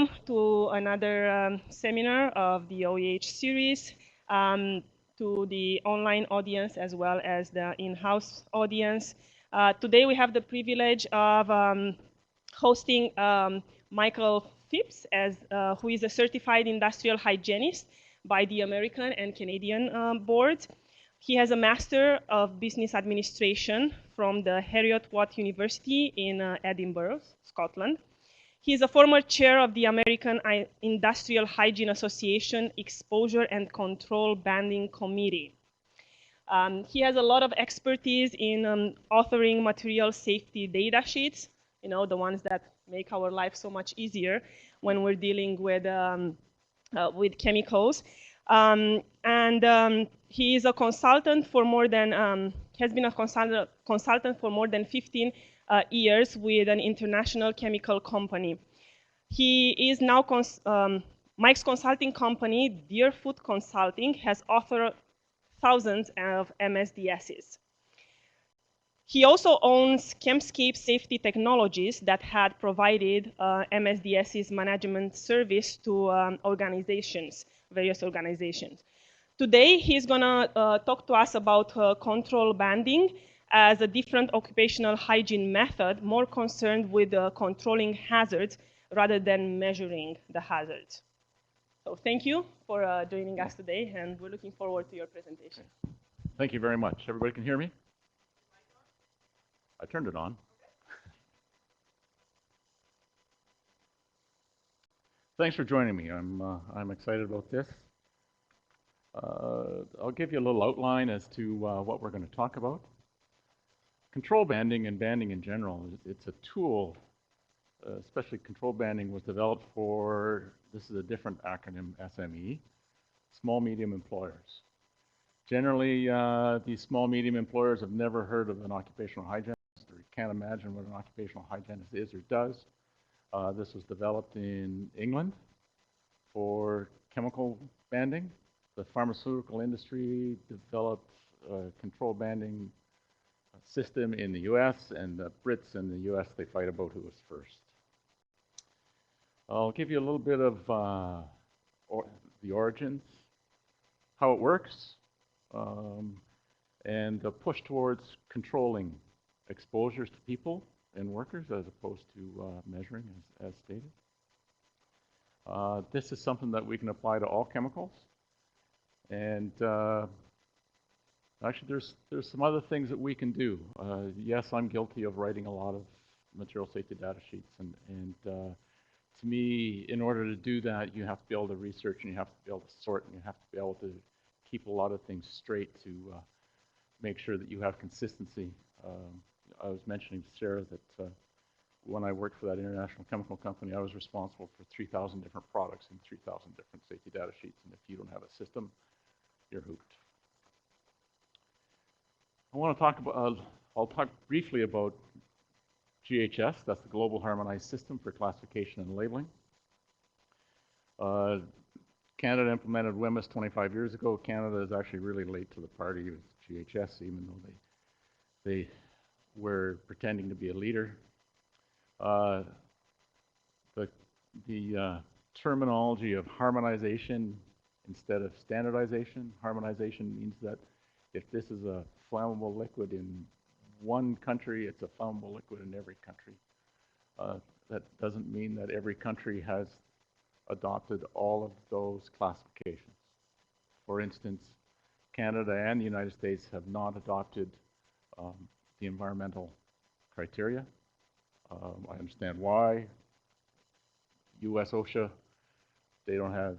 welcome to another seminar of the OEH series, to the online audience as well as the in-house audience. Today we have the privilege of hosting Michael Phibbs, who is a certified industrial hygienist by the American and Canadian boards. He has a Master of Business Administration from the Heriot-Watt University in Edinburgh, Scotland. He is a former chair of the American Industrial Hygiene Association Exposure and Control Banding Committee. He has a lot of expertise in authoring material safety data sheets, the ones that make our life so much easier when we're dealing with chemicals. He is a consultant for more than, has been a consultant for more than 15 years with an international chemical company. He is now, Mike's consulting company, Deerfoot Consulting, has authored thousands of MSDSs. He also owns Chemscape Safety Technologies that had provided MSDS's management service to various organizations. Today, he's going to talk to us about control banding as a different occupational hygiene method, more concerned with controlling hazards rather than measuring the hazards. So thank you for joining us today, and we're looking forward to your presentation. Thank you very much. Everybody can hear me? I turned it on. Thanks for joining me. I'm excited about this. I'll give you a little outline as to what we're going to talk about. Control banding and banding in general, it's a tool, especially control banding was developed for, this is a different acronym, SME, small medium employers. Generally, these small medium employers have never heard of an occupational hygienist or can't imagine what an occupational hygienist is or does. This was developed in England for chemical banding. The pharmaceutical industry developed control banding system in the US, and the Brits in the US, they fight about who was first. I'll give you a little bit of the origins, how it works, and a push towards controlling exposures to people and workers as opposed to measuring, as stated. This is something that we can apply to all chemicals. And actually, there's some other things that we can do. Yes, I'm guilty of writing a lot of material safety data sheets, and to me, in order to do that, you have to be able to research, and you have to be able to sort, and you have to be able to keep a lot of things straight to make sure that you have consistency. I was mentioning to Sarah that when I worked for that international chemical company, I was responsible for 3,000 different products and 3,000 different safety data sheets, and if you don't have a system, you're hooped. I want to talk about, I'll talk briefly about GHS, that's the Global Harmonized System for Classification and Labeling. Canada implemented WHMIS 25 years ago. Canada is actually really late to the party with GHS, even though they were pretending to be a leader. The terminology of harmonization instead of standardization. Harmonization means that if this is a flammable liquid in one country, it's a flammable liquid in every country. That doesn't mean that every country has adopted all of those classifications. For instance, Canada and the United States have not adopted the environmental criteria. I understand why. US OSHA, they don't have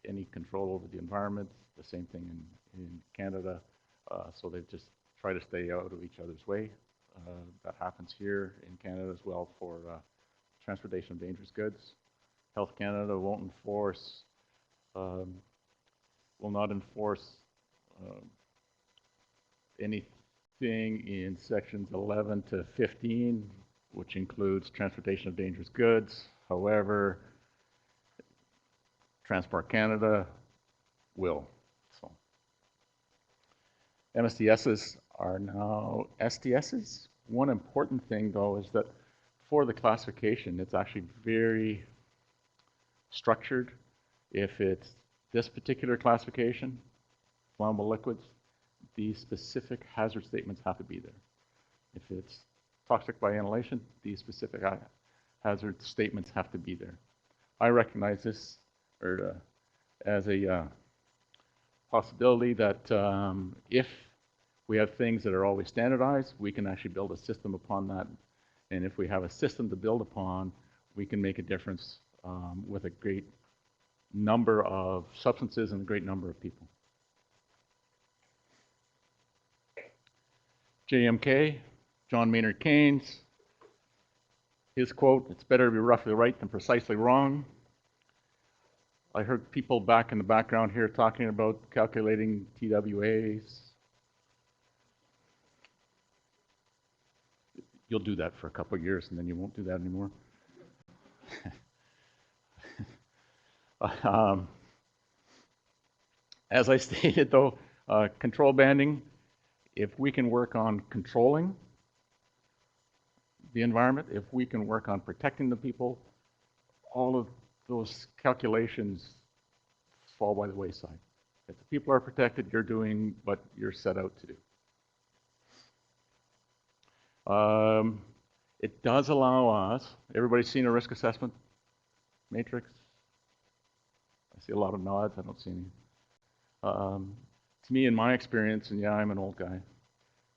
any control over the environment. The same thing in Canada. So they just try to stay out of each other's way. That happens here in Canada as well for transportation of dangerous goods. Health Canada won't enforce, will not enforce anything in sections 11 to 15, which includes transportation of dangerous goods. However, Transport Canada will. So MSDSs are now SDSs. One important thing, though, is that for the classification, it's actually very structured. If it's this particular classification, flammable liquids, these specific hazard statements have to be there. If it's toxic by inhalation, these specific hazard statements have to be there. I recognize this as a possibility that if we have things that are always standardized, we can actually build a system upon that. And if we have a system to build upon, we can make a difference with a great number of substances and a great number of people. JMK, John Maynard Keynes, his quote, "It's better to be roughly right than precisely wrong." I heard people back in the background here talking about calculating TWAs. You'll do that for a couple of years and then you won't do that anymore. As I stated though, control banding, if we can work on controlling the environment, if we can work on protecting the people, all of those calculations fall by the wayside. If the people are protected, you're doing what you're set out to do. It does allow us, everybody's seen a risk assessment matrix? I see a lot of nods, I don't see any. To me, in my experience, and yeah, I'm an old guy,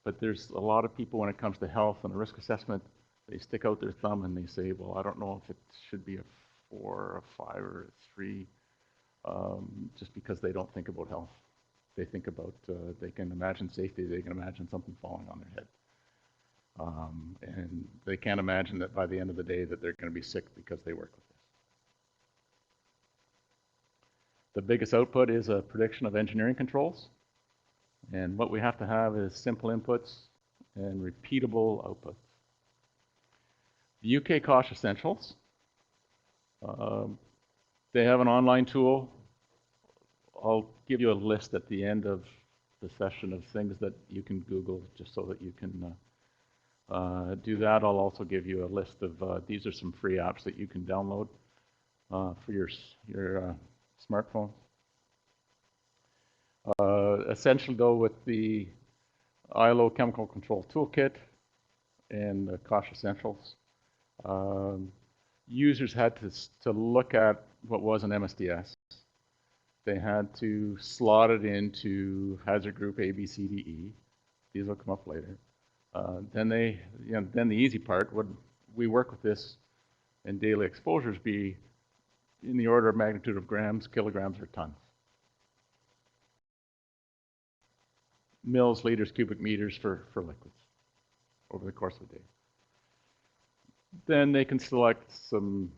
but there's a lot of people when it comes to health and a risk assessment, they stick out their thumb and they say, well, I don't know if it should be a 4, a 5, or a 3, just because they don't think about health. They think about, they can imagine safety, they can imagine something falling on their head. And they can't imagine that by the end of the day that they're going to be sick because they work with this. The biggest output is a prediction of engineering controls. And what we have to have is simple inputs and repeatable outputs. The UK Koch Essentials, they have an online tool. I'll give you a list at the end of the session of things that you can Google just so that you can do that. I'll also give you a list of, these are some free apps that you can download for your smartphone. Essentially though, with the ILO Chemical Control Toolkit and the Koch Essentials, users had to look at what was an MSDS. They had to slot it into hazard group A, B, C, D, E. These will come up later. Then the easy part, would we work with this and daily exposures be in the order of magnitude of grams, kilograms, or tons. Mils, liters, cubic meters for liquids over the course of a day. Then they can select some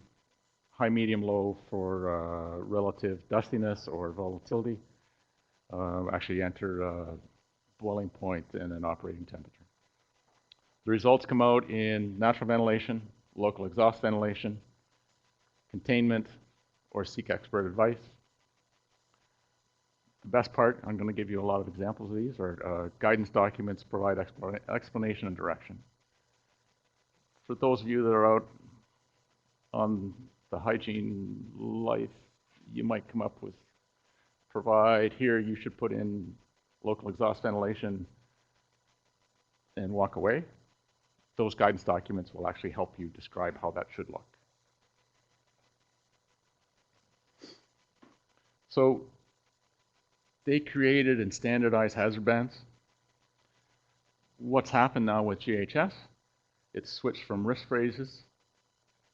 high, medium, low for relative dustiness or volatility. Actually enter boiling point and an operating temperature. The results come out in natural ventilation, local exhaust ventilation, containment, or seek expert advice. The best part, I'm going to give you a lot of examples of these, are guidance documents provide explanation and direction. For those of you that are out on the hygiene life, you might come up with, provide here, you should put in local exhaust ventilation and walk away. Those guidance documents will actually help you describe how that should look. So they created and standardized hazard bands. What's happened now with GHS? It's switched from risk phrases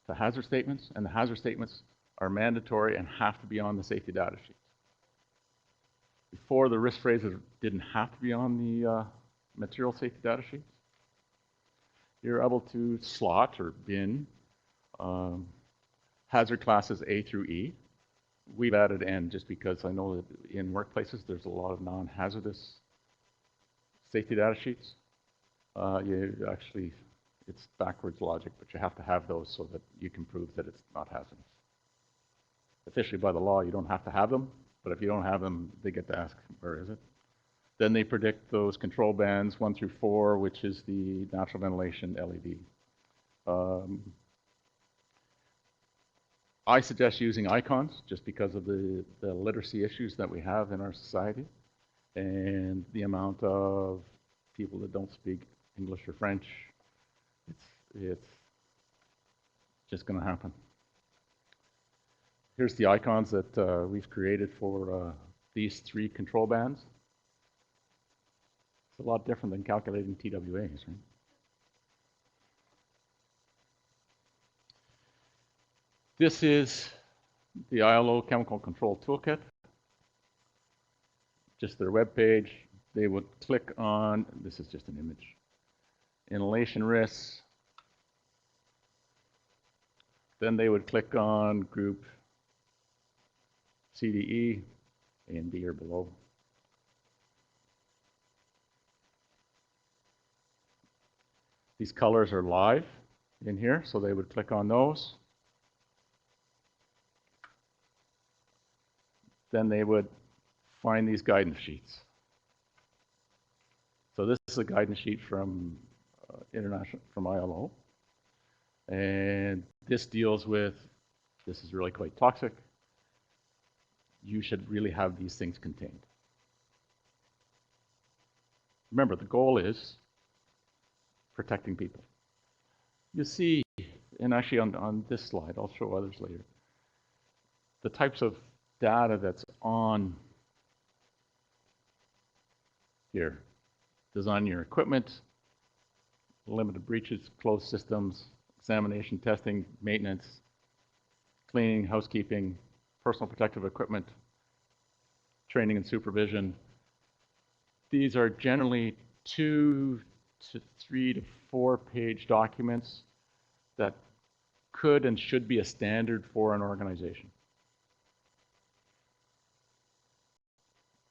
to hazard statements, and the hazard statements are mandatory and have to be on the safety data sheets. Before, the risk phrases didn't have to be on the material safety data sheets. You're able to slot or bin hazard classes A through E. We've added N just because I know that in workplaces there's a lot of non-hazardous safety data sheets. It's backwards logic, but you have to have those so that you can prove that it's not hazardous. Officially by the law, you don't have to have them, but if you don't have them, they get to ask, where is it? Then they predict those control bands 1 through 4, which is the natural ventilation LED. I suggest using icons just because of the literacy issues that we have in our society and the amount of people that don't speak English or French. It's just going to happen. Here's the icons that we've created for these 3 control bands. It's a lot different than calculating TWAs, right? This is the ILO Chemical Control Toolkit. Just their web page. They would click on, this is just an image, inhalation risks. Then they would click on group CDE, A and B are below. These colors are live in here, so they would click on those. Then they would find these guidance sheets. So this is a guidance sheet from from ILO. And this deals with, this is really quite toxic. You should really have these things contained. Remember, the goal is protecting people. You see, and actually on this slide, I'll show others later, the types of data that's on here. Design your equipment, limited breaches, closed systems, examination, testing, maintenance, cleaning, housekeeping, personal protective equipment, training and supervision. These are generally 2 to 3 to 4 page documents that could and should be a standard for an organization.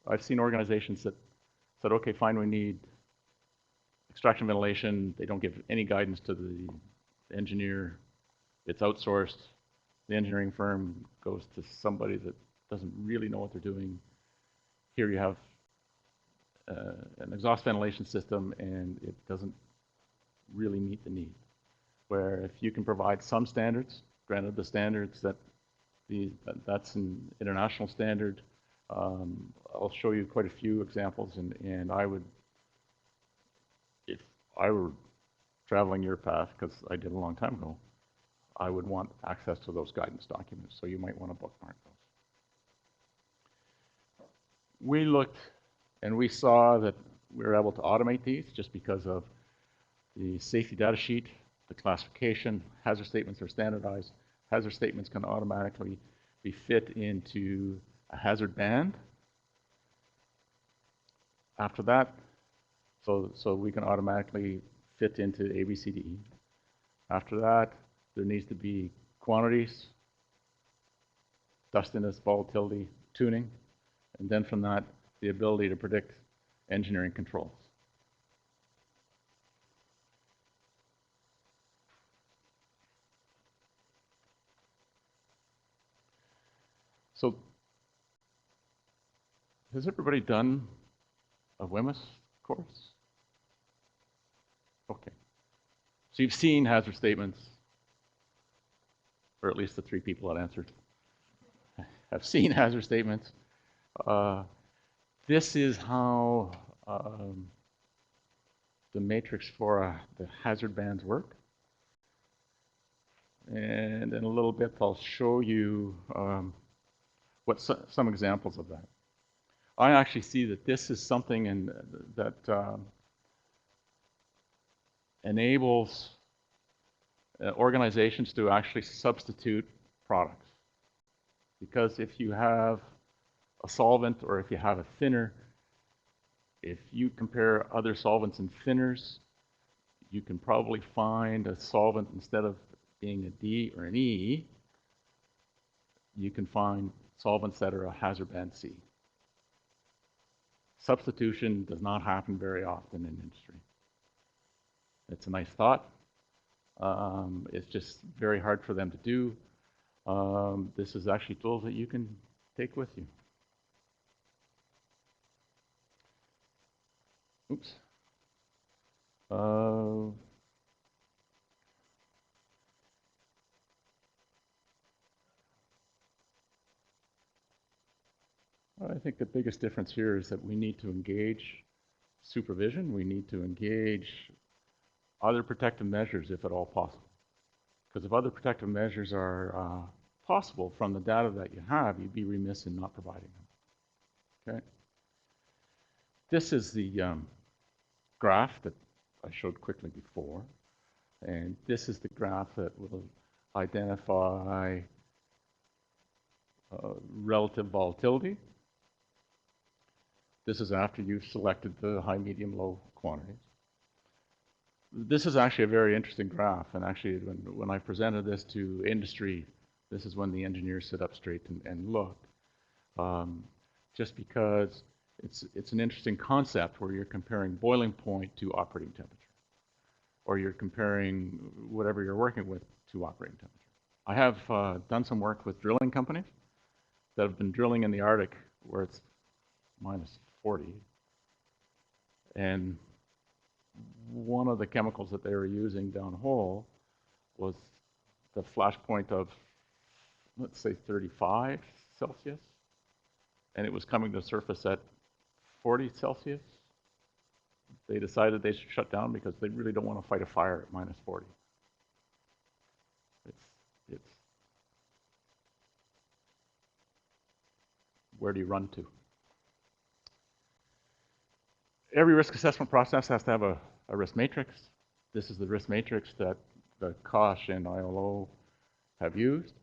I've seen organizations that said, okay, fine, we need extraction ventilation. They don't give any guidance to the engineer. It's outsourced. The engineering firm goes to somebody that doesn't really know what they're doing. Here you have an exhaust ventilation system, and it doesn't really meet the need. Where if you can provide some standards, granted the standards that's an international standard. I'll show you quite a few examples, and I would, if I were traveling your path, because I did a long time ago, I would want access to those guidance documents, so you might want to bookmark those. We looked and we saw that we were able to automate these just because of the safety data sheet, the classification, hazard statements are standardized. Hazard statements can automatically be fit into a hazard band. After that, so we can automatically fit into ABCDE. After that, there needs to be quantities, dustiness, volatility, tuning, and then from that, the ability to predict engineering controls. So, has everybody done a WMIS course? Okay. So you've seen hazard statements, or at least the 3 people that answered have seen hazard statements. This is how the matrix for the hazard bands work. And in a little bit, I'll show you some examples of that. I actually see that this is something that enables organizations to actually substitute products. Because if you have a solvent or if you have a thinner, if you compare other solvents and thinners, you can probably find a solvent, instead of being a D or an E, you can find solvents that are a hazard band C. Substitution does not happen very often in industry. It's a nice thought. It's just very hard for them to do. This is actually tools that you can take with you. Oops. I think the biggest difference here is that we need to engage supervision. We need to engage other protective measures if at all possible. Because if other protective measures are possible from the data that you have, you'd be remiss in not providing them. Okay. This is the graph that I showed quickly before. And this is the graph that will identify relative volatility. This is after you've selected the high, medium, low quantities. This is actually a very interesting graph, and actually when I presented this to industry, this is when the engineers sit up straight and looked, just because it's an interesting concept where you're comparing boiling point to operating temperature, or you're comparing whatever you're working with to operating temperature. I have done some work with drilling companies that have been drilling in the Arctic where it's -40, and one of the chemicals that they were using downhole was the flash point of, let's say, 35 Celsius, and it was coming to surface at 40 Celsius. They decided they should shut down because they really don't want to fight a fire at -40. It's where do you run to? Every risk assessment process has to have a risk matrix. This is the risk matrix that the COSH and ILO have used.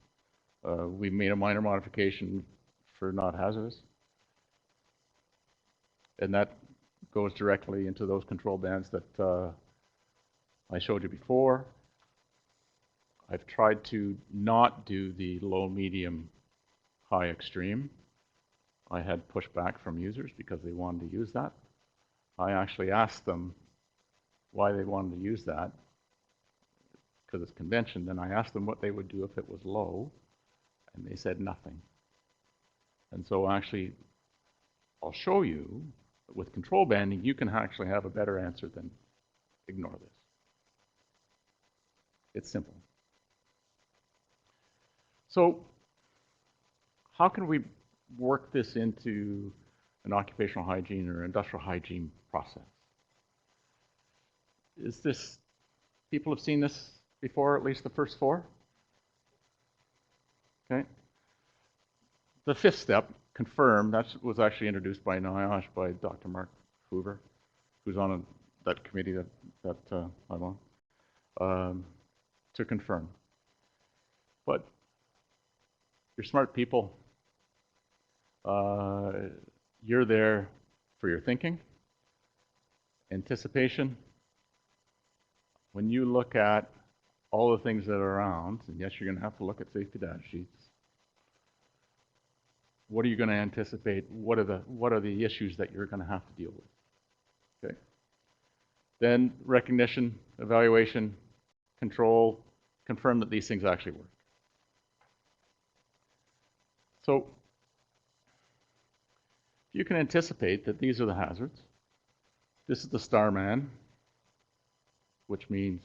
We made a minor modification for not hazardous. And that goes directly into those control bands that I showed you before. I've tried to not do the low, medium, high, extreme. I had pushback from users because they wanted to use that. I actually asked them why they wanted to use that, because it's convention. Then I asked them what they would do if it was low, and they said nothing. And so actually, I'll show you, with control banding, you can actually have a better answer than ignore this. It's simple. So how can we work this into an occupational hygiene or industrial hygiene process? Is this, people have seen this before, at least the first four? Okay. The fifth step, confirm, that was actually introduced by NIOSH by Dr. Mark Hoover, who's on that committee that I'm on, to confirm. But you're smart people. You're there for your thinking, anticipation. When you look at all the things that are around, and yes, you're going to have to look at safety data sheets. What are you going to anticipate? What are the issues that you're going to have to deal with? Okay. Then recognition, evaluation, control, confirm that these things actually work. So you can anticipate that these are the hazards. This is the Starman, which means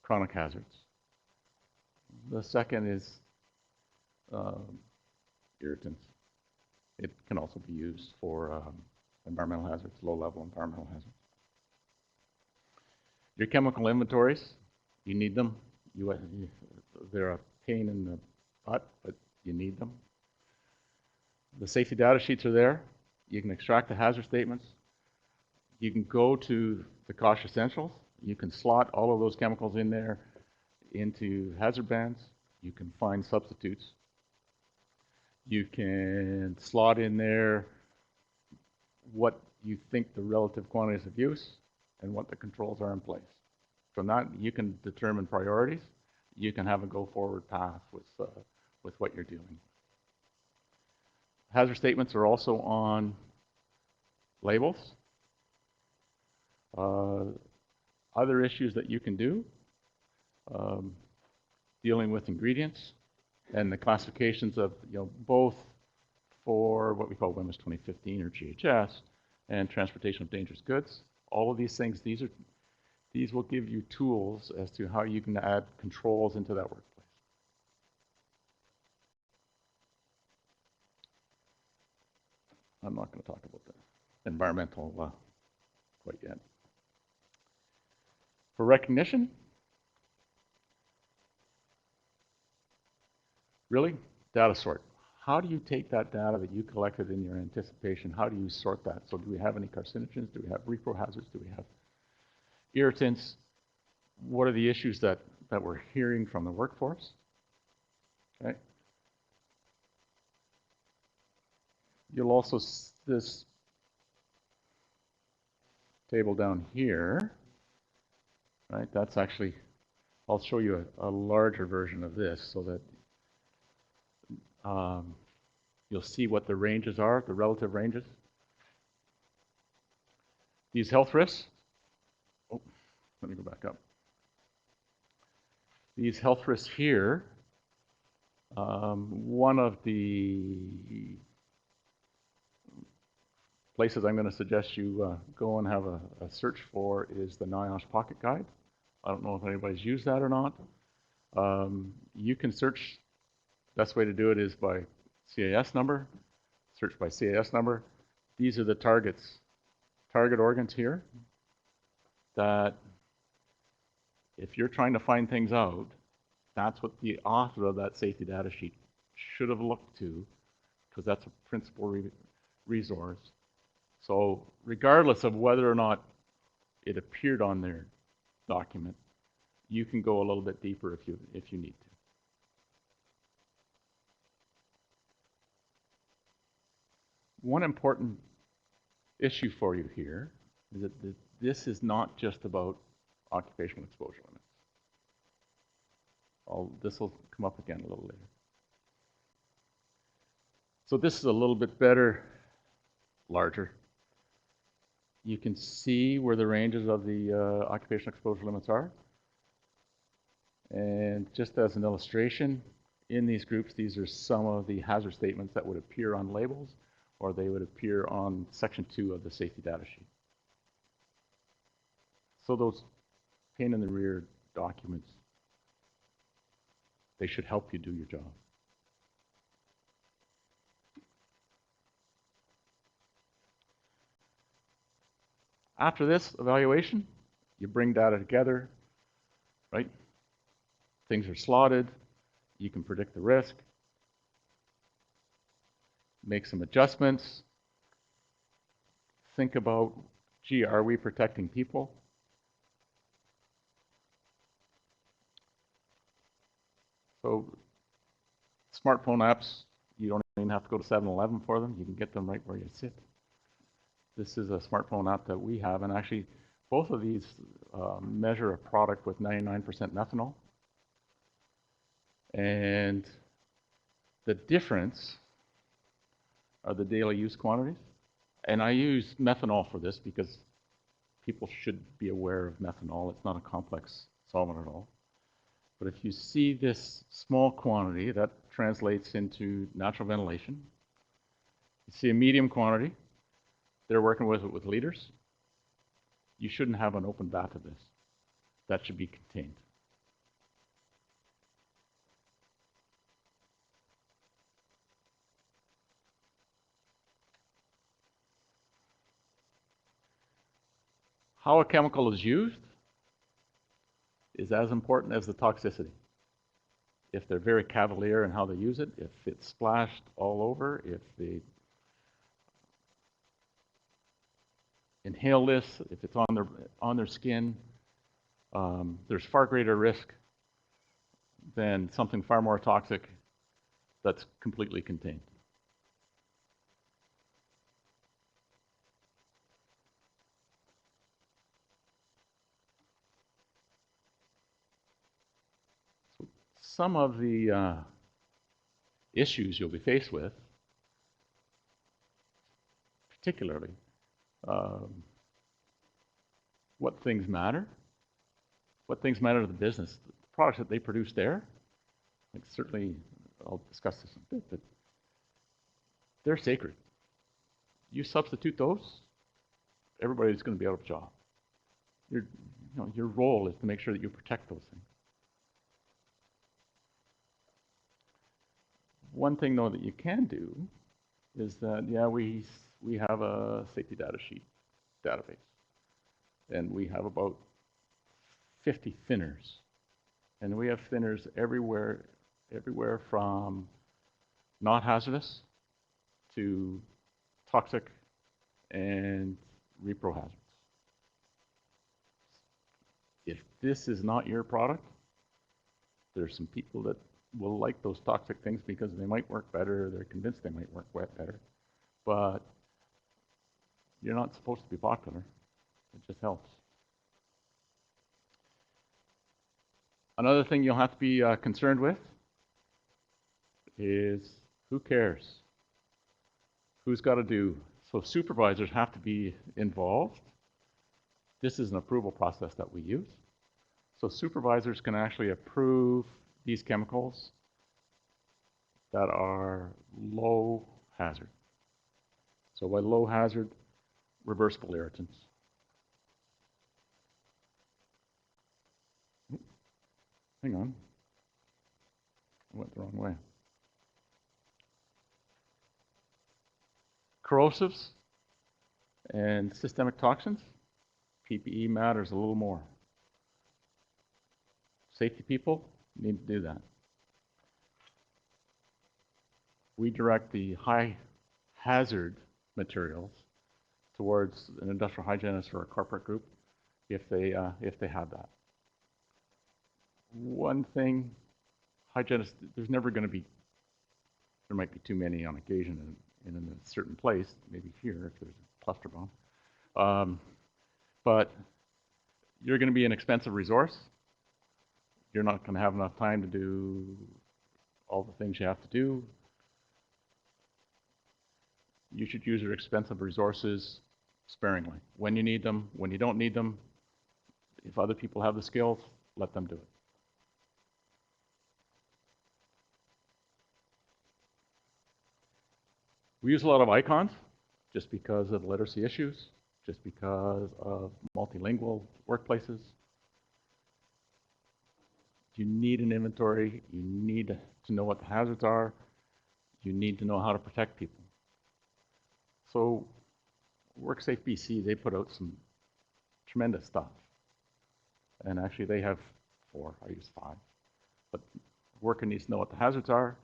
chronic hazards. The second is irritants. It can also be used for environmental hazards, low-level environmental hazards. Your chemical inventories, you need them. They're a pain in the butt, but you need them. The safety data sheets are there. You can extract the hazard statements. You can go to the COSH Essentials. You can slot all of those chemicals in there into hazard bands. You can find substitutes. You can slot in there what you think the relative quantities of use and what the controls are in place. From that, you can determine priorities. You can have a go-forward path with what you're doing. Hazard statements are also on labels. Other issues that you can do, dealing with ingredients and the classifications of, both for what we call WHMIS 2015 or GHS and transportation of dangerous goods. All of these things, these will give you tools as to how you can add controls into that workplace. I'm not going to talk about the environmental quite yet. For recognition, really, data sort. How do you take that data that you collected in your anticipation? How do you sort that? So do we have any carcinogens? Do we have repro hazards? Do we have irritants? What are the issues that we're hearing from the workforce? Okay. You'll also, this table down here, right? That's actually, I'll show you a larger version of this so that you'll see what the ranges are, the relative ranges. These health risks, oh, let me go back up. These health risks here, one of the places I'm going to suggest you go and have a search for is the NIOSH Pocket Guide. I don't know if anybody's used that or not. You can search, best way to do it is by CAS number, search by CAS number. These are the target organs here that if you're trying to find things out, that's what the author of that safety data sheet should have looked to, because that's a principal resource. So regardless of whether or not it appeared on their document, you can go a little bit deeper if you need to. One important issue for you here is that this is not just about occupational exposure limits. This will come up again a little later. So this is a little bit better, larger. You can see where the ranges of the occupational exposure limits are. And just as an illustration, in these groups, these are some of the hazard statements that would appear on labels, or they would appear on section 2 of the safety data sheet. So those pain in the rear documents, they should help you do your job. After this evaluation, you bring data together, right? Things are slotted. You can predict the risk, make some adjustments, think about, gee, are we protecting people? So smartphone apps, you don't even have to go to 7-Eleven for them. You can get them right where you sit. This is a smartphone app that we have, and actually both of these measure a product with 99% methanol. And the difference are the daily use quantities. And I use methanol for this because people should be aware of methanol. It's not a complex solvent at all. But if you see this small quantity, that translates into natural ventilation. You see a medium quantity, they're working with it with liters. You shouldn't have an open bath of this. That should be contained. How a chemical is used is as important as the toxicity. If they're very cavalier in how they use it, if it's splashed all over, if they inhale this, if it's on their skin, there's far greater risk than something far more toxic that's completely contained. So some of the issues you'll be faced with, particularly what things matter to the business. The products that they produce there, like certainly I'll discuss this in a bit, but they're sacred. You substitute those, everybody's going to be out of a job. Your role is to make sure that you protect those things. One thing, though, that you can do is that, yeah, we have a safety data sheet database, and we have about 50 thinners, and we have thinners everywhere from not hazardous to toxic and repro hazards. If this is not your product, there's some people that will like those toxic things because they might work better, they're convinced they might work better, but you're not supposed to be popular. It just helps. Another thing you'll have to be concerned with is who cares? Who's got to do? So supervisors have to be involved. This is an approval process that we use. So supervisors can actually approve these chemicals that are low hazard. So by low hazard, reversible irritants. Hang on. I went the wrong way. Corrosives and systemic toxins, PPE matters a little more. Safety people need to do that. We direct the high hazard materials towards an industrial hygienist or a corporate group if they have that. One thing, hygienists, there's never going to be, there might be too many on occasion in a certain place, maybe here if there's a cluster bomb. But you're going to be an expensive resource. You're not going to have enough time to do all the things you have to do. You should use your expensive resources sparingly. When you need them, when you don't need them, if other people have the skills, let them do it. We use a lot of icons just because of literacy issues, just because of multilingual workplaces. You need an inventory. You need to know what the hazards are. You need to know how to protect people. So WorkSafe BC, they put out some tremendous stuff. And actually they have 4, I use 5. But the worker needs to know what the hazards are.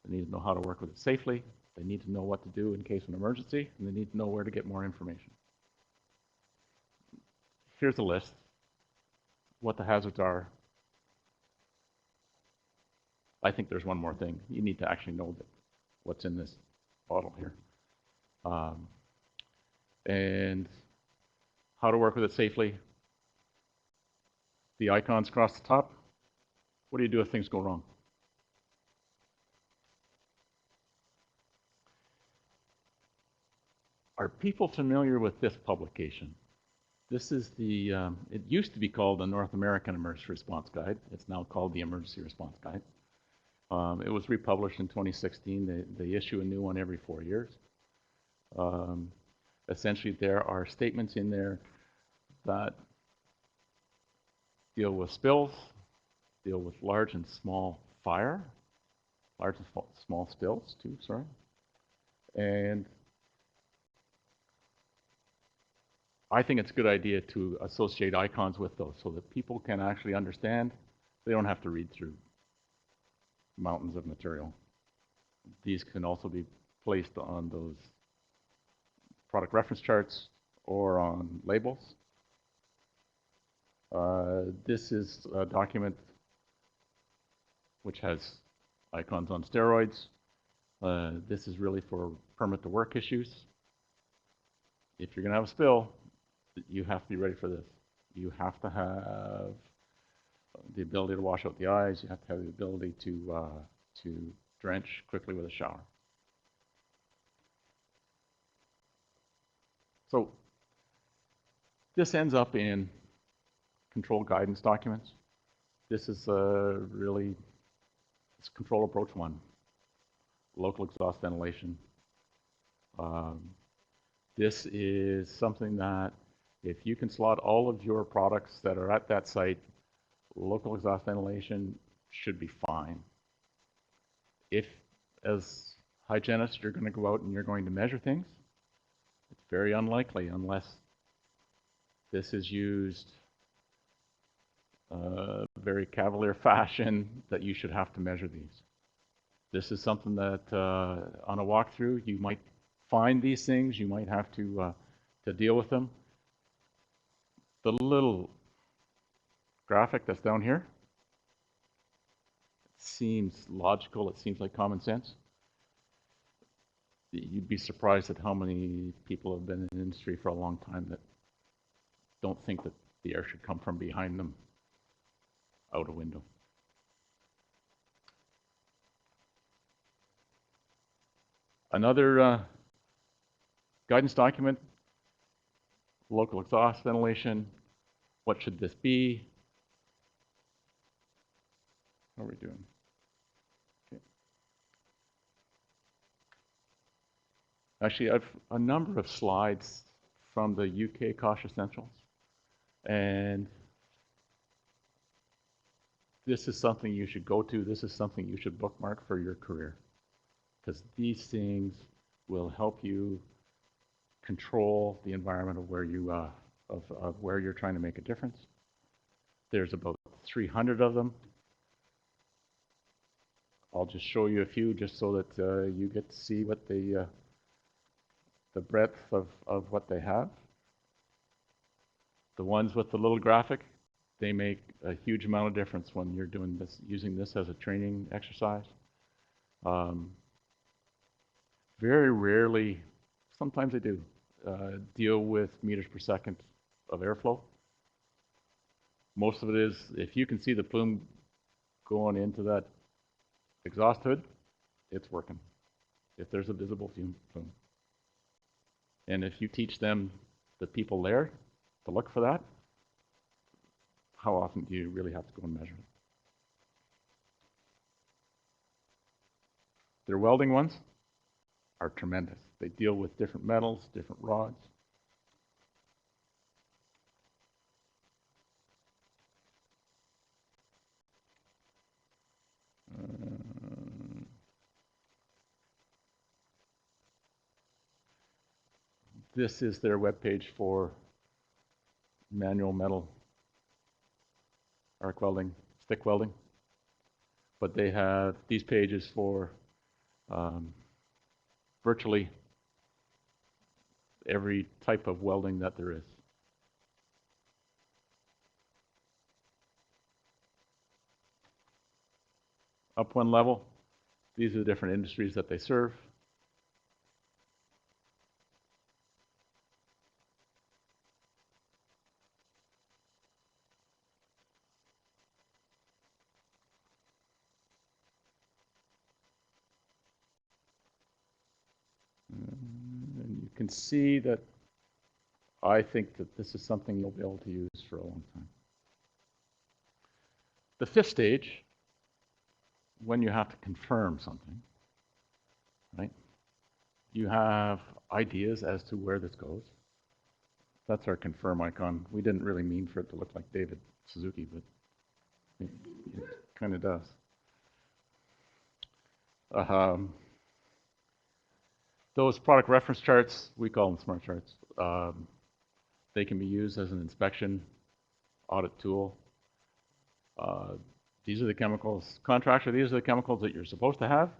They need to know how to work with it safely. They need to know what to do in case of an emergency, and they need to know where to get more information. Here's a list, what the hazards are. I think there's one more thing. You need to actually know that what's in this bottle here. And how to work with it safely. The icons across the top. What do you do if things go wrong? Are people familiar with this publication? This is the, it used to be called the North American Emergency Response Guide. It's now called the Emergency Response Guide. It was republished in 2016. They issue a new one every 4 years. Essentially, there are statements in there that deal with spills, deal with large and small fire, large and small spills too, sorry. And I think it's a good idea to associate icons with those so that people can actually understand. They don't have to read through mountains of material. These can also be placed on those product reference charts or on labels. This is a document which has icons on steroids. This is really for permit to work issues. If you're going to have a spill, you have to be ready for this. You have to have the ability to wash out the eyes. You have to have the ability to drench quickly with a shower. So this ends up in control guidance documents. This is really, it's control approach 1, local exhaust ventilation. This is something that if you can slot all of your products that are at that site, local exhaust ventilation should be fine. If, as hygienist, you're going to go out and you're going to measure things. It's very unlikely unless this is used very cavalier fashion that you should have to measure these. This is something that on a walkthrough you might find these things, you might have to deal with them. The little graphic that's down here seems logical, it seems like common sense. You'd be surprised at how many people have been in the industry for a long time that don't think that the air should come from behind them out a window. Another guidance document, local exhaust ventilation. What should this be? How are we doing? Okay. Actually, I've a number of slides from the UK Kosh Essentials, and this is something you should go to. This is something you should bookmark for your career, because these things will help you control the environment of where you of where you're trying to make a difference. There's about 300 of them. I'll just show you a few just so that you get to see what the breadth of what they have. The ones with the little graphic, they make a huge amount of difference when you're doing this, using this as a training exercise. Very rarely, sometimes I do, deal with meters per second of airflow. Most of it is, if you can see the plume going into that exhaust hood, it's working. If there's a visible plume. And if you teach them, the people there, to look for that, how often do you really have to go and measure it? Their welding ones are tremendous. They deal with different metals, different rods. This is their webpage for manual metal arc welding, stick welding. But they have these pages for virtually every type of welding that there is. Up one level, these are the different industries that they serve. And you can see that I think that this is something you'll be able to use for a long time. The fifth stage, when you have to confirm something, right? You have ideas as to where this goes. That's our confirm icon. We didn't really mean for it to look like David Suzuki, but it kind of does. Those product reference charts, we call them smart charts. They can be used as an inspection audit tool. These are the chemicals, contractor, these are the chemicals that you're supposed to have.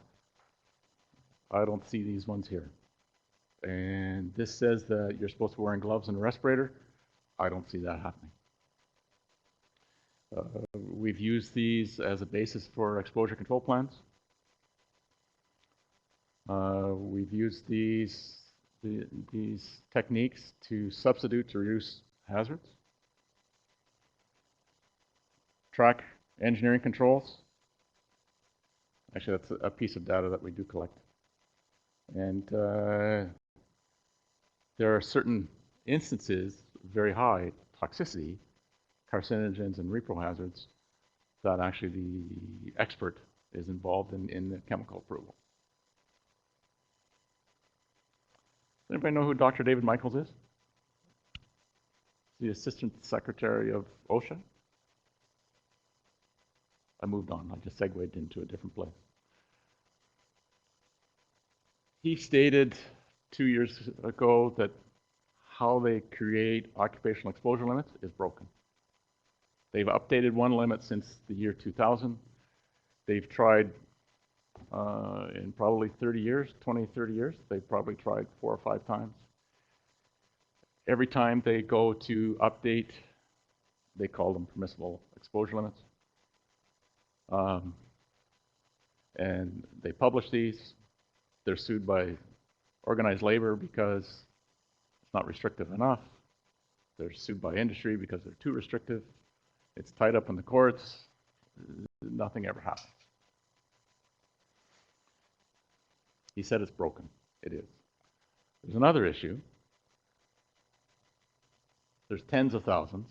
I don't see these ones here. And this says that you're supposed to be wearing gloves and a respirator. I don't see that happening. We've used these as a basis for exposure control plans. We've used these techniques to substitute to reduce hazards. Track engineering controls. Actually, that's a piece of data that we do collect. And there are certain instances, very high toxicity, carcinogens and repro hazards, that actually the expert is involved in the chemical approval. Does anybody know who Dr. David Michaels is? The Assistant Secretary of OSHA. I moved on. I just segued into a different place. he stated 2 years ago that how they create occupational exposure limits is broken. They've updated one limit since the year 2000. They've tried in probably 30 years, 20, 30 years, they've probably tried 4 or 5 times. Every time they go to update, they call them permissible exposure limits. And they publish these. They're sued by organized labor because it's not restrictive enough. They're sued by industry because they're too restrictive. It's tied up in the courts. Nothing ever happens. He said it's broken. It is. There's another issue. There's tens of thousands.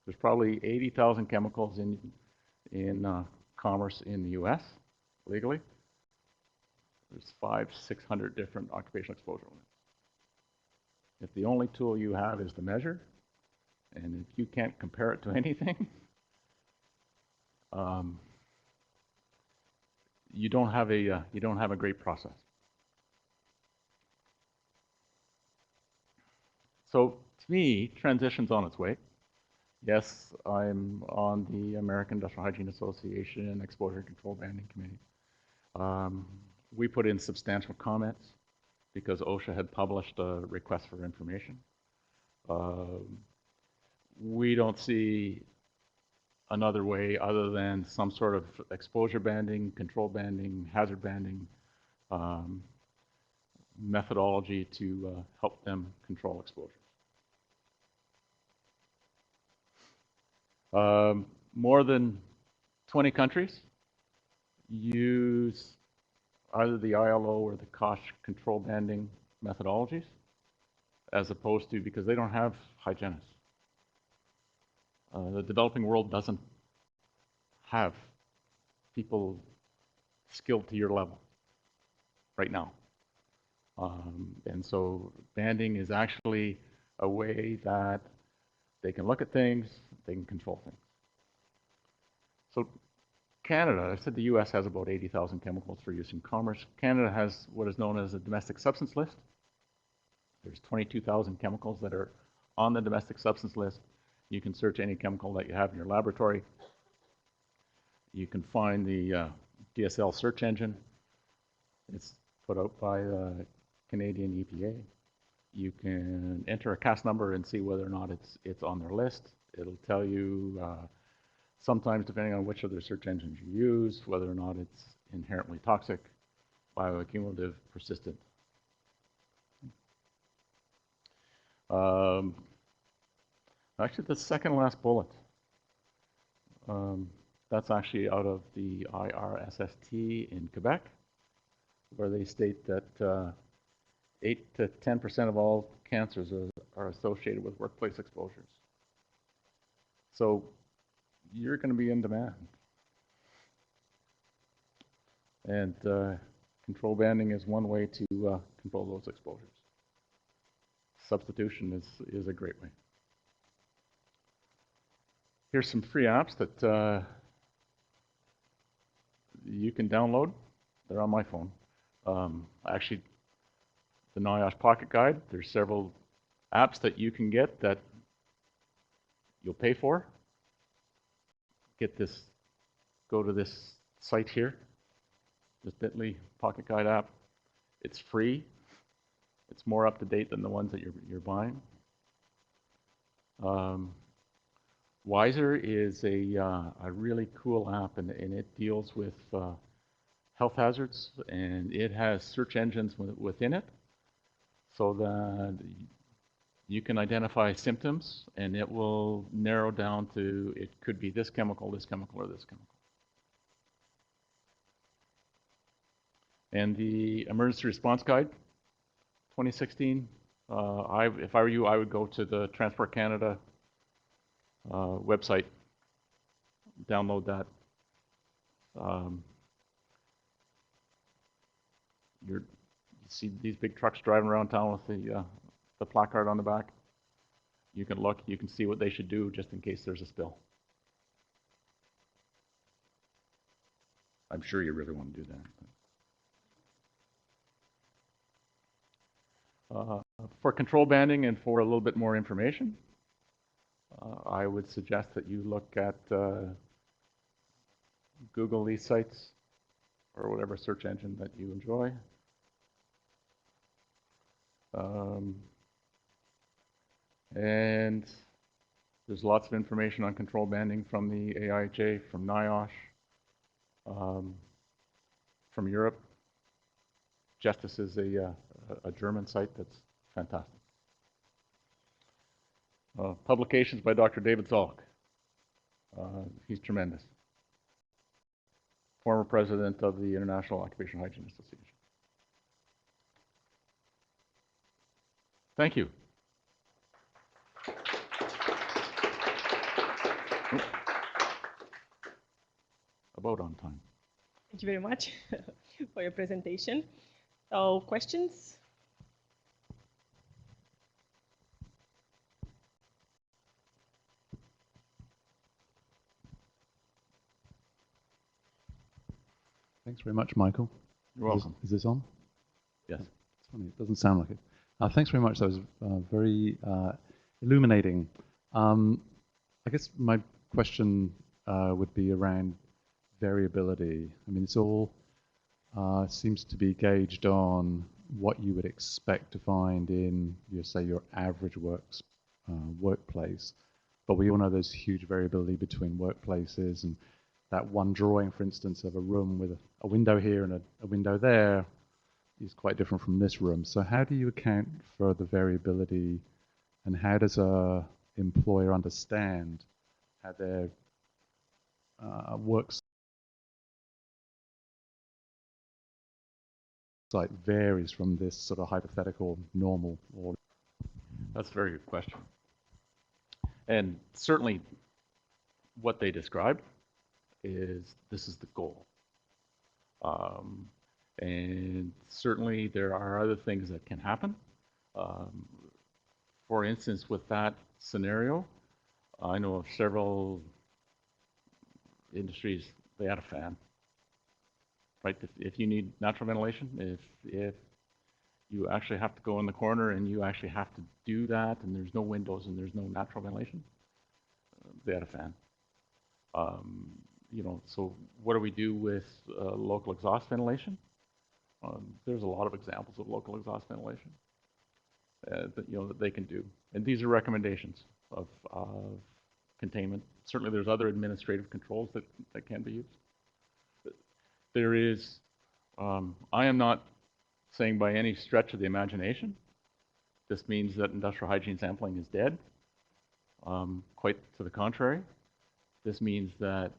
There's probably 80,000 chemicals in commerce in the U.S. legally. There's 500-600 different occupational exposure limits. If the only tool you have is to measure, and if you can't compare it to anything, you don't have a great process. So to me, transition's on its way. Yes, I'm on the American Industrial Hygiene Association Exposure Control Banding Committee. We put in substantial comments because OSHA had published a request for information. We don't see another way other than some sort of exposure banding, control banding, hazard banding methodology to help them control exposures. More than 20 countries use either the ILO or the COSH control banding methodologies, as opposed to, because they don't have hygienists. The developing world doesn't have people skilled to your level right now. And so banding is actually a way that they can look at things, they can control things. So Canada, I said the US has about 80,000 chemicals for use in commerce. Canada has what is known as a domestic substance list. There's 22,000 chemicals that are on the domestic substance list. You can search any chemical that you have in your laboratory. You can find the DSL search engine. It's put out by the Canadian EPA. You can enter a CAS number and see whether or not it's on their list. It'll tell you sometimes, depending on which of their search engines you use, whether or not it's inherently toxic, bioaccumulative, persistent. Actually, the second last bullet, that's actually out of the IRSST in Quebec, where they state that 8 to 10% of all cancers are associated with workplace exposures. So you're going to be in demand. And control banding is one way to control those exposures. Substitution is a great way. Here's some free apps that you can download. They're on my phone. Actually, the NIOSH Pocket Guide, there's several apps that you can get that you'll pay for. Get this, go to this site here, this bit.ly Pocket Guide app. It's free. It's more up to date than the ones that you're buying. Wiser is a really cool app, and it deals with health hazards, and it has search engines within it, so that you can identify symptoms, and it will narrow down to, it could be this chemical, or this chemical. And the Emergency Response Guide, 2016, if I were you, I would go to the Transport Canada website, download that. You see these big trucks driving around town with the placard on the back. You can look, you can see what they should do just in case there's a spill. I'm sure you really want to do that. For control banding and for a little bit more information, I would suggest that you look at Google these sites or whatever search engine that you enjoy. And there's lots of information on control banding from the AIJ, from NIOSH, from Europe. Justice is a German site that's fantastic. Publications by Dr. David Zolk. He's tremendous. Former president of the International Occupational Hygiene Association. Thank you. About on time. Thank you very much for your presentation. So, questions? Thanks very much, Michael. You're welcome. Is this on? Yes. It's funny, it doesn't sound like it. Thanks very much. That was very illuminating. I guess my question would be around variability. I mean, it's all seems to be gauged on what you would expect to find in, say, your average workplace. But we all know there's huge variability between workplaces, and that one drawing, for instance, of a room with a window here and a window there is quite different from this room. So how do you account for the variability, and how does a employer understand how their work site varies from this sort of hypothetical normal? That's a very good question. And certainly what they describe is this is the goal. And certainly there are other things that can happen. For instance, with that scenario, I know of several industries, they had a fan, right? If you need natural ventilation, if you actually have to go in the corner and you actually have to do that, and there's no windows and there's no natural ventilation, they had a fan. You know, so what do we do with local exhaust ventilation? There's a lot of examples of local exhaust ventilation that they can do, and these are recommendations of containment. Certainly, there's other administrative controls that can be used. There is, I am not saying by any stretch of the imagination, this means that industrial hygiene sampling is dead. Quite to the contrary. This means that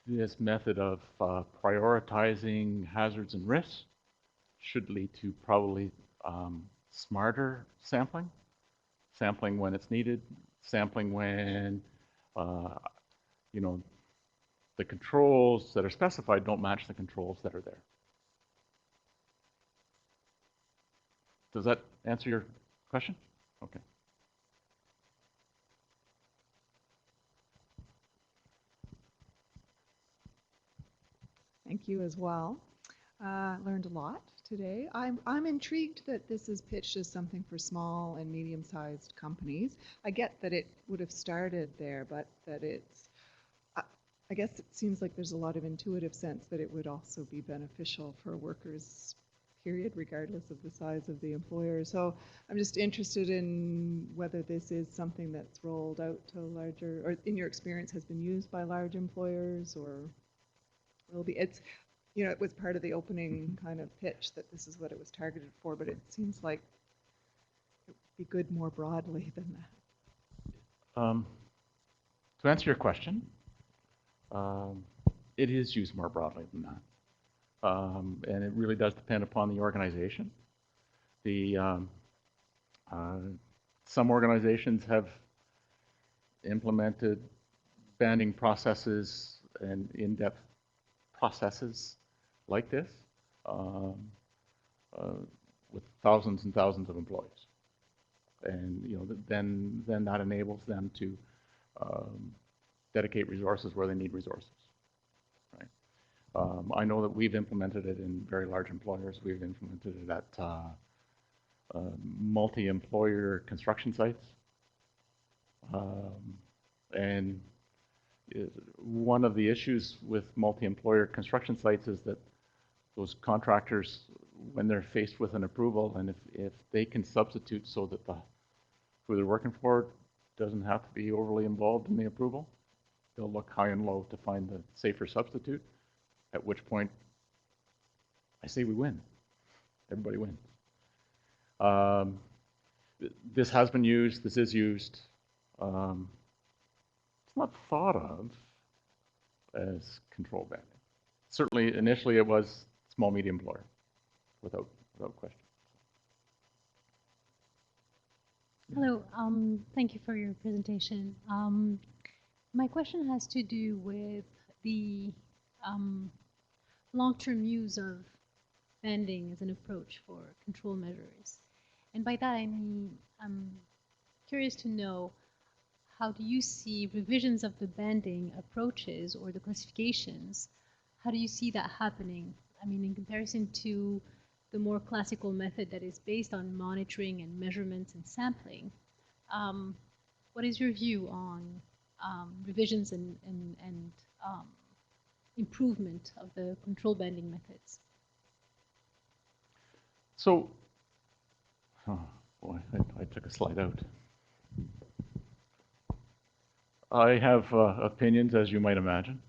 this method of prioritizing hazards and risks should lead to probably smarter sampling, sampling when it's needed, sampling when you know, the controls that are specified don't match the controls that are there. Does that answer your question? Okay. Thank you as well. Learned a lot today. I'm intrigued that this is pitched as something for small and medium-sized companies. I get that it would have started there, but that it's, I guess it seems like there's a lot of intuitive sense that it would also be beneficial for workers, period, regardless of the size of the employer. So I'm just interested in whether this is something that's rolled out to larger, or in your experience has been used by large employers, or will be. It's, you know, it was part of the opening kind of pitch that this is what it was targeted for, but it seems like it would be good more broadly than that. To answer your question, it is used more broadly than that. And it really does depend upon the organization. Some organizations have implemented banding processes and in-depth processes like this with thousands and thousands of employees, and you know, then that enables them to dedicate resources where they need resources. Right? I know that we've implemented it in very large employers. We've implemented it at multi-employer construction sites. And one of the issues with multi-employer construction sites is that those contractors, when they're faced with an approval, and if they can substitute so that who they're working for doesn't have to be overly involved in the approval, they'll look high and low to find the safer substitute, at which point I say we win. Everybody wins. This has been used, this is used. It's not thought of as control banding. Certainly, initially it was small, medium employer, without question. Hello, thank you for your presentation. My question has to do with the long-term use of banding as an approach for control measures. And by that I mean, I'm curious to know, how do you see revisions of the banding approaches or the classifications? How do you see that happening? I mean, in comparison to the more classical method that is based on monitoring and measurements and sampling, what is your view on revisions and improvement of the control banding methods? So, oh boy, I took a slide out. I have opinions, as you might imagine.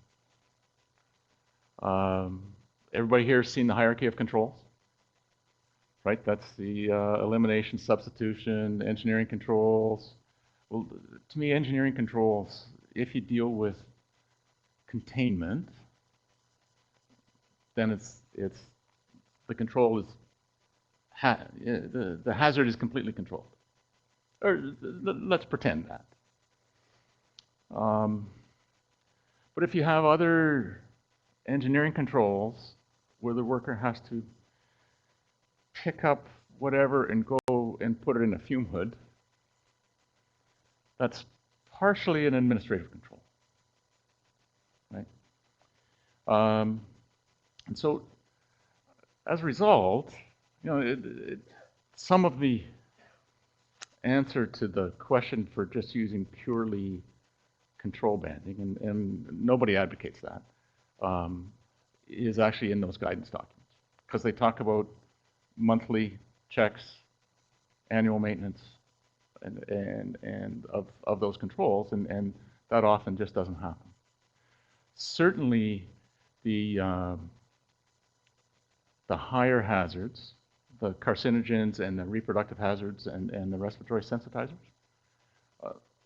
Everybody here has seen the hierarchy of controls, right? That's the elimination, substitution, engineering controls. Well, to me, engineering controls, if you deal with containment, then it's the control is the hazard is completely controlled. Or let's pretend that. But if you have other engineering controls where the worker has to pick up whatever and go and put it in a fume hood, that's partially an administrative control, right? And so, as a result, you know, some of the answer to the question for just using purely control banding, and nobody advocates that, is actually in those guidance documents, because they talk about monthly checks, annual maintenance, and of those controls, and that often just doesn't happen. Certainly, the higher hazards, the carcinogens and the reproductive hazards and the respiratory sensitizers,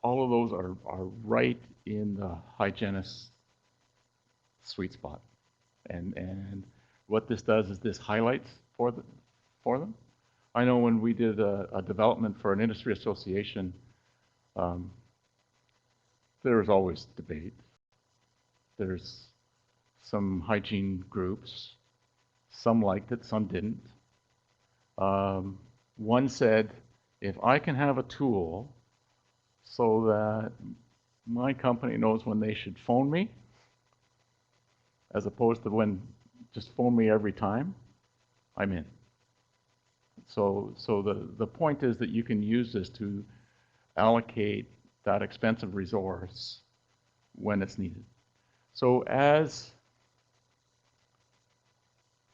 all of those are right in the hygienist sweet spot. And what this does is this highlights for them. I know when we did a development for an industry association, there was always debate. There's some hygiene groups. Some liked it, some didn't. One said, if I can have a tool so that my company knows when they should phone me, as opposed to when just phone me every time, I'm in. So the point is that you can use this to allocate that expensive resource when it's needed. So as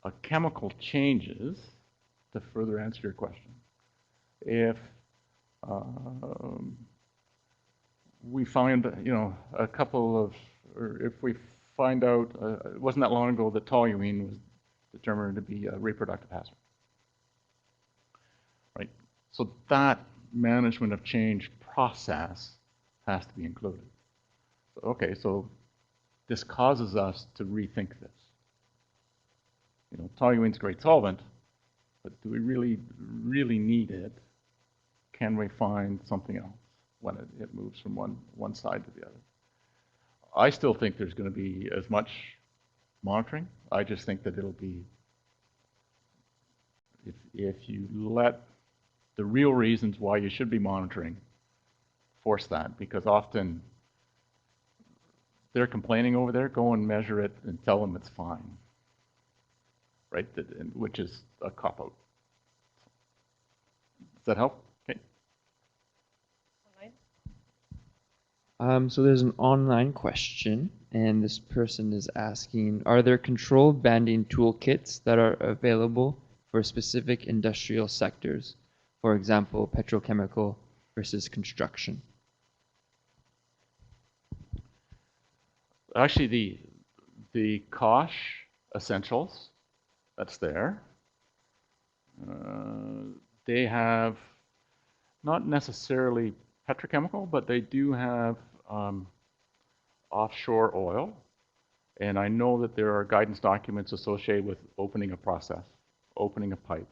a chemical changes, to further answer your question, if we find, you know, a couple of, or if we find out, it wasn't that long ago that toluene was determined to be a reproductive hazard, right? So that management of change process has to be included. So, okay, so this causes us to rethink this. You know, toluene's a great solvent, but do we really need it? Can we find something else when it moves from one side to the other? I still think there's going to be as much monitoring. I just think that it'll be, if you let the real reasons why you should be monitoring force that, because often they're complaining over there, go and measure it and tell them it's fine, right? Which is a cop-out. that help? Okay. So there's an online question, and this person is asking, are there controlled banding toolkits that are available for specific industrial sectors? For example, petrochemical versus construction. Actually, the Kosh Essentials, that's there. They have not necessarily petrochemical, but they do have offshore oil. And I know that there are guidance documents associated with opening a process, opening a pipe.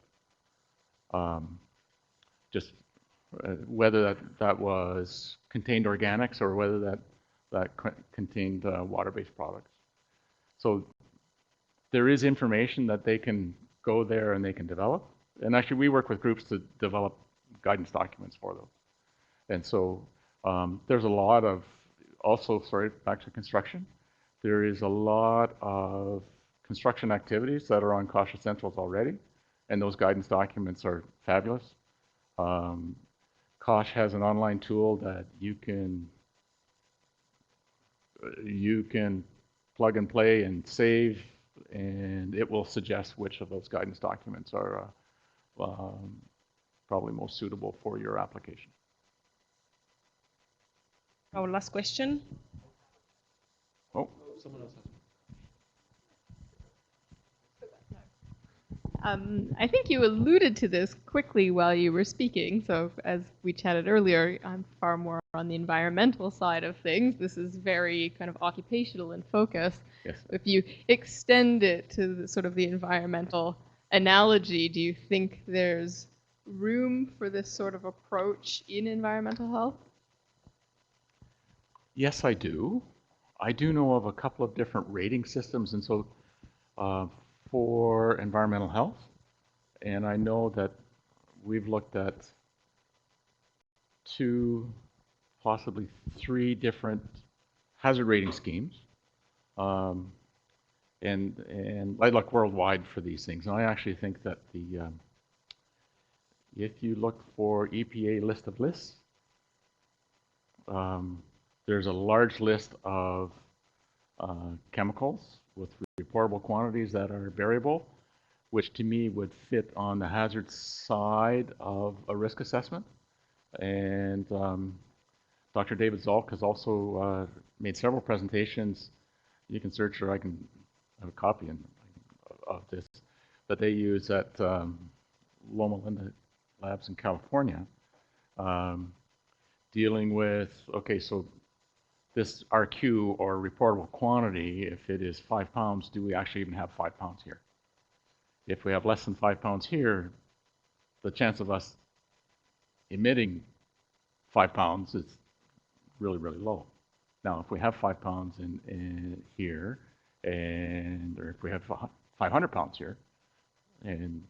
Just whether that was contained organics or whether that contained water-based products. So there is information that they can go there and they can develop. And actually, we work with groups to develop guidance documents for those. And so there's a lot of, also, sorry, back to construction. There is a lot of construction activities that are on Kosh Essentials already, and those guidance documents are fabulous. Kosh has an online tool that you can plug and play and save, and it will suggest which of those guidance documents are probably most suitable for your application. Our last question. Oh, Someone else has. I think you alluded to this quickly while you were speaking. So as we chatted earlier, I'm far more on the environmental side of things. This is very kind of occupational in focus. yes. If you extend it to the, sort of the environmental analogy, do you think there's room for this sort of approach in environmental health? Yes, I do. I do know of a couple of different rating systems, and so for environmental health, and I know that we've looked at 2, possibly 3 different hazard rating schemes, and I look worldwide for these things. And I actually think that if you look for EPA list of lists, there's a large list of chemicals with reportable quantities that are variable, which to me would fit on the hazard side of a risk assessment. And Dr. David Zolk has also made several presentations. You can search, or I can have a copy of this, that they use at Loma Linda Labs in California, dealing with, okay, so this RQ, or reportable quantity, if it is 5 pounds, do we actually even have 5 pounds here? If we have less than 5 pounds here, the chance of us emitting 5 pounds is really, really low. Now, if we have 5 pounds in here, or if we have 500 pounds here, and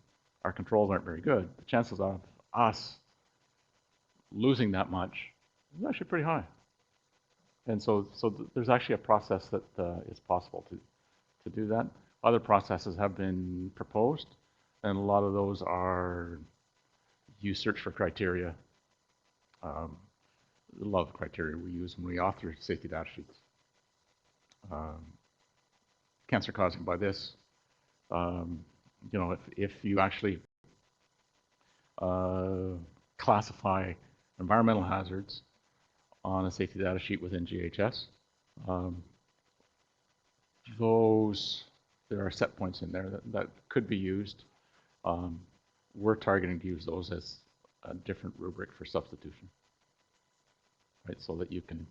our controls aren't very good, the chances of us losing that much is actually pretty high. And so there's actually a process that is possible to do that. Other processes have been proposed, and a lot of those are, you search for criteria. A lot of the criteria we use when we author safety data sheets. Cancer causing by this. You know, if you actually classify environmental hazards on a safety data sheet within GHS, there are set points in there that could be used. We're targeting to use those as a different rubric for substitution, right? So that you can,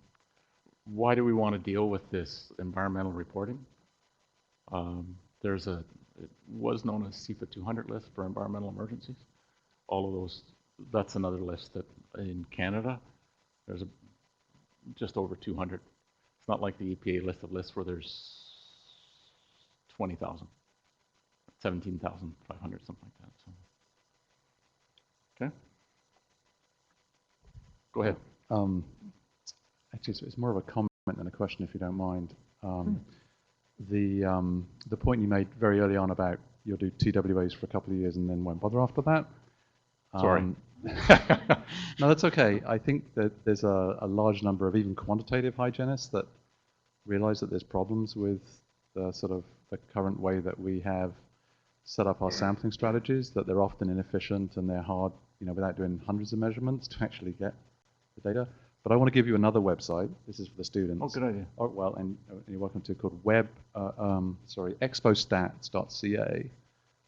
why do we want to deal with this environmental reporting? It was known as CEPA 200 list for environmental emergencies. All of those, that's another list that in Canada, there's just over 200. It's not like the EPA list of lists where there's 20,000, 17,500, something like that. So, okay. Go ahead. Actually, it's more of a comment than a question, if you don't mind. The point you made very early on about you'll do TWAs for a couple of years and then won't bother after that. Sorry. No, that's okay. I think that there's a large number of even quantitative hygienists that realize that there's problems with the sort of the current way that we have set up our sampling strategies, that they're often inefficient and they're hard, without doing hundreds of measurements to actually get the data. But I want to give you another website. This is for the students. Oh, good idea. Oh, well, and you're welcome to, called expostats.ca,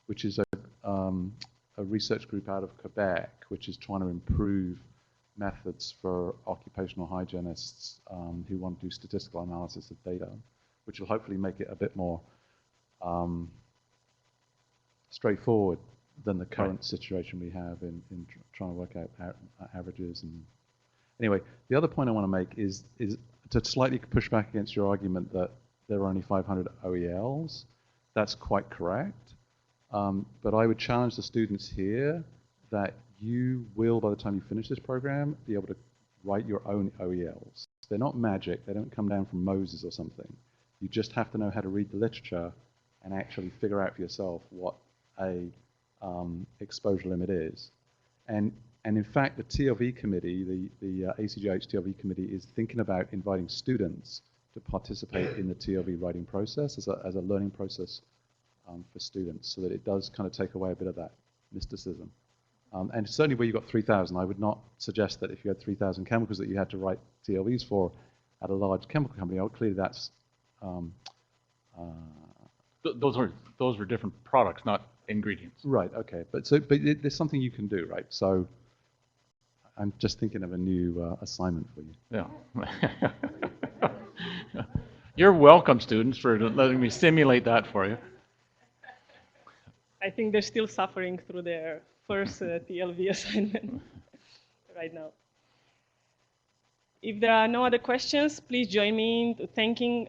which is a research group out of Quebec, which is trying to improve methods for occupational hygienists who want to do statistical analysis of data, which will hopefully make it a bit more straightforward than the current situation we have in trying to work out averages. And anyway, the other point I want to make is to slightly push back against your argument that there are only 500 OELs. That's quite correct. But I would challenge the students here that you will, by the time you finish this program, be able to write your own OELs. They're not magic. They don't come down from Moses or something. You just have to know how to read the literature and actually figure out for yourself what a exposure limit is. And in fact, the TLV committee, the ACGH TLV committee, is thinking about inviting students to participate in the TLV writing process as a learning process for students, so that it does kind of take away a bit of that mysticism. And certainly where you've got 3,000, I would not suggest that if you had 3,000 chemicals that you had to write TLVs for at a large chemical company. Clearly that's... Those are different products, not ingredients. Right, okay. But there's something you can do, right? So I'm just thinking of a new assignment for you. Yeah. You're welcome, students, for letting me simulate that for you. I think they're still suffering through their first TLV assignment right now. If there are no other questions, please join me in thanking